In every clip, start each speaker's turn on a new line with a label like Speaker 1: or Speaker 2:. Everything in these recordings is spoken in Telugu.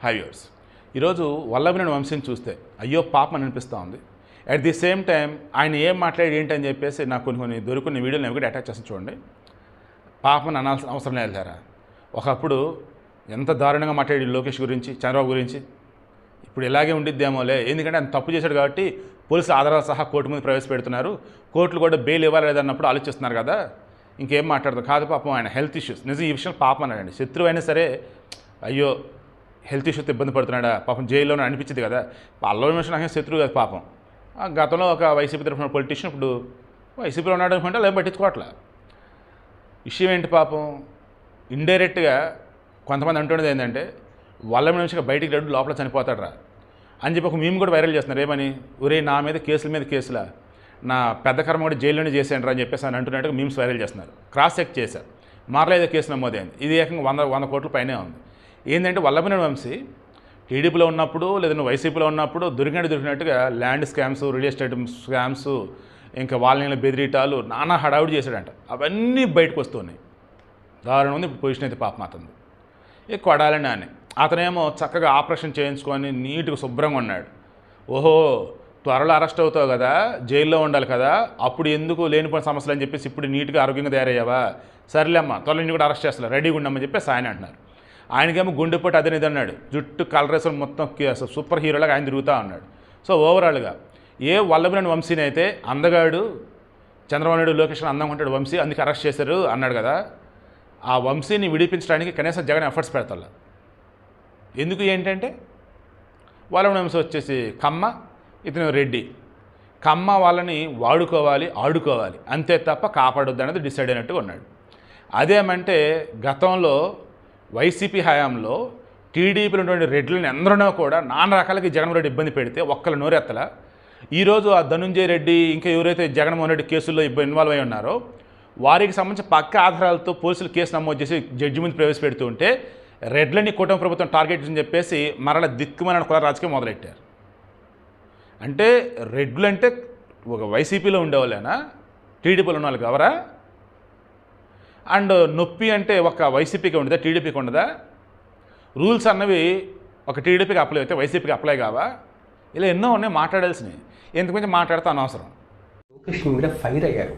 Speaker 1: హై వ్యూవర్స్, ఈరోజు వల్లభనేని వంశీని చూస్తే అయ్యో పాపం అని అనిపిస్తూ ఉంది. అట్ ది సేమ్ టైం ఆయన ఏం మాట్లాడి ఏంటని చెప్పేసి నాకు కొన్ని దొరుకున్న వీడియోలు నేను కూడా అటాచ్ చేస్తాను చూడండి. పాపం అనాల్సిన అవసరం లేదారా. ఒకప్పుడు ఎంత దారుణంగా మాట్లాడి లోకేష్ గురించి, చంద్రబాబు గురించి, ఇప్పుడు ఇలాగే ఉండిద్దేమోలే. ఎందుకంటే ఆయన తప్పు చేశాడు కాబట్టి పోలీసులు ఆధారాలు సహా కోర్టు ముందు ప్రవేశపెడుతున్నారు. కోర్టులు కూడా బెయిల్ ఇవ్వాలి లేదన్నప్పుడు ఆలోచిస్తున్నారు కదా. ఇంకేం మాట్లాడదు కాదు. పాపం ఆయన హెల్త్ ఇష్యూస్, నిజం ఈ విషయం పాపం అన్నాడండి. శత్రువు అయినా సరే అయ్యో హెల్త్ ఇష్యూతో ఇబ్బంది పడుతున్నాడా పాపం, జైల్లోనే అనిపించింది కదా. అల్లరి మనిషి నాకు శత్రువు కదా పాపం. గతంలో ఒక వైసీపీ తరఫున పొలిటీషియన్ ఇప్పుడు వైసీపీలో ఉన్నాడు అనుకుంటే లేకపోతే పట్టించుకోవట్లే. విషయం ఏంటి పాపం, ఇండైరెక్ట్గా కొంతమంది అంటున్నది ఏంటంటే వల్లభనేని వంశీ బయటికి రెడ్డు లోపల చనిపోతాడు రా అని చెప్పి ఒక మేము కూడా వైరల్ చేస్తున్నారు. ఏమని, ఒరే నా మీద కేసులా, నా పెద్ద కర్మ కూడా జైల్లోనే చేశాను రా అని చెప్పేసి అని అంటున్నట్టుగా మీమ్స్ వైరల్ చేస్తున్నారు. క్రాస్ చెక్ చేశారు, మరలా ఏదో కేసు నమోదైంది. ఇది ఏకంగా 100 కోట్ల పైనే ఉంది. ఏంటంటే వల్లభనేని వంశీ టీడీపీలో ఉన్నప్పుడు లేదా వైసీపీలో ఉన్నప్పుడు దొరికినట్టుగా land scams, real estate scams, ఇంకా వాళ్ళని బెదిరీటాలు నానా హడావుడి చేశాడంట. అవన్నీ బయటకు వస్తున్నాయి. దారుణం ఉంది. ఇప్పుడు పొజిషన్ అయితే పాపం అతను కొడాలని అని అతనేమో చక్కగా ఆపరేషన్ చేయించుకొని నీట్గా శుభ్రంగా ఉన్నాడు. ఓహో త్వరలో అరెస్ట్ అవుతావు కదా, జైల్లో ఉండాలి కదా, అప్పుడు ఎందుకు లేనిపోయిన సమస్యలు అని చెప్పేసి ఇప్పుడు నీట్గా ఆరోగ్యంగా తయారయ్యావా, సర్లేమ్మా త్వరలో ఇంటి కూడా అరెస్ట్ చేస్తారు, రెడీగా ఉండమని చెప్పేసి ఆయన అంటున్నారు. ఆయనకేమో గుండెపోటు అదే ఇది అన్నాడు. జుట్టు కలరేసం మొత్తం సూపర్ హీరోలాగా ఆయన తిరుగుతూ ఉన్నాడు. సో ఓవరాల్గా వల్లభనేని వంశీని అయితే అందగాడు, చంద్రబాబు నాయుడు లోకేష్ అందంగా ఉంటాడు వంశీ, అందుకే అరెస్ట్ చేశారు అన్నాడు కదా. ఆ వంశీని విడిపించడానికి కనీసం జగన్ ఎఫర్ట్స్ పెడతాడు. ఎందుకు ఏంటంటే వల్లభనేని వంశీ వచ్చేసి కమ్మ, ఇతను రెడ్డి. కమ్మ వాళ్ళని వాడుకోవాలి, ఆడుకోవాలి, అంతే తప్ప కాపాడొద్దు అనేది డిసైడ్ అయినట్టుగా ఉన్నాడు. అదేమంటే గతంలో వైసీపీ హయాంలో టీడీపీలో ఉన్నటువంటి రెడ్లని అందరూ కూడా నానా రకాలకి జగన్మోహన్ రెడ్డి ఇబ్బంది పెడితే ఒక్కళ్ళ నోరెత్తల. ఈరోజు ఆ ధనుంజయ రెడ్డి ఇంకా ఎవరైతే జగన్మోహన్ రెడ్డి కేసుల్లో ఇన్వాల్వ్ అయి ఉన్నారో వారికి సంబంధించిన పక్క ఆధారాలతో పోలీసులు కేసు నమోదు చేసి జడ్జి ముందు ప్రవేశపెడుతూ ఉంటే రెడ్లని కూటమి ప్రభుత్వం టార్గెట్ అని చెప్పేసి మరల దిక్కుమని కుల రాజకీయం మొదలెట్టారు. అంటే రెడ్లు అంటే ఒక వైసీపీలో ఉండేవాళ్ళేనా, టీడీపీలో ఉన్న వాళ్ళు కావరా? అండ్ నొప్పి అంటే ఒక వైసీపీకి ఉండదా, టీడీపీకి ఉండదా? రూల్స్ అన్నవి ఒక టీడీపీకి అప్లై అయితే వైసీపీకి అప్లై కావా? ఇలా ఎన్నో ఉన్నాయి మాట్లాడాల్సినవి. ఎందుకంటే మాట్లాడితే అనవసరం.
Speaker 2: లోకేష్ మీద ఫైర్ అయ్యారు.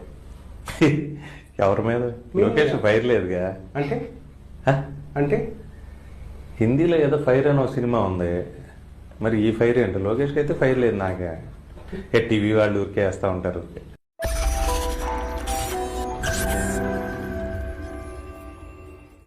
Speaker 3: ఎవరి మీద? లోకేష్ ఫైర్ లేదుగా.
Speaker 2: అంటే అంటే
Speaker 3: హిందీలో ఏదో ఫైర్ అని ఒక సినిమా ఉంది, మరి ఈ ఫైర్ ఏంటి? లోకేష్కి అయితే ఫైర్ లేదు. నాకే టీవీ వాళ్ళు ఊరికే వేస్తూ ఉంటారు.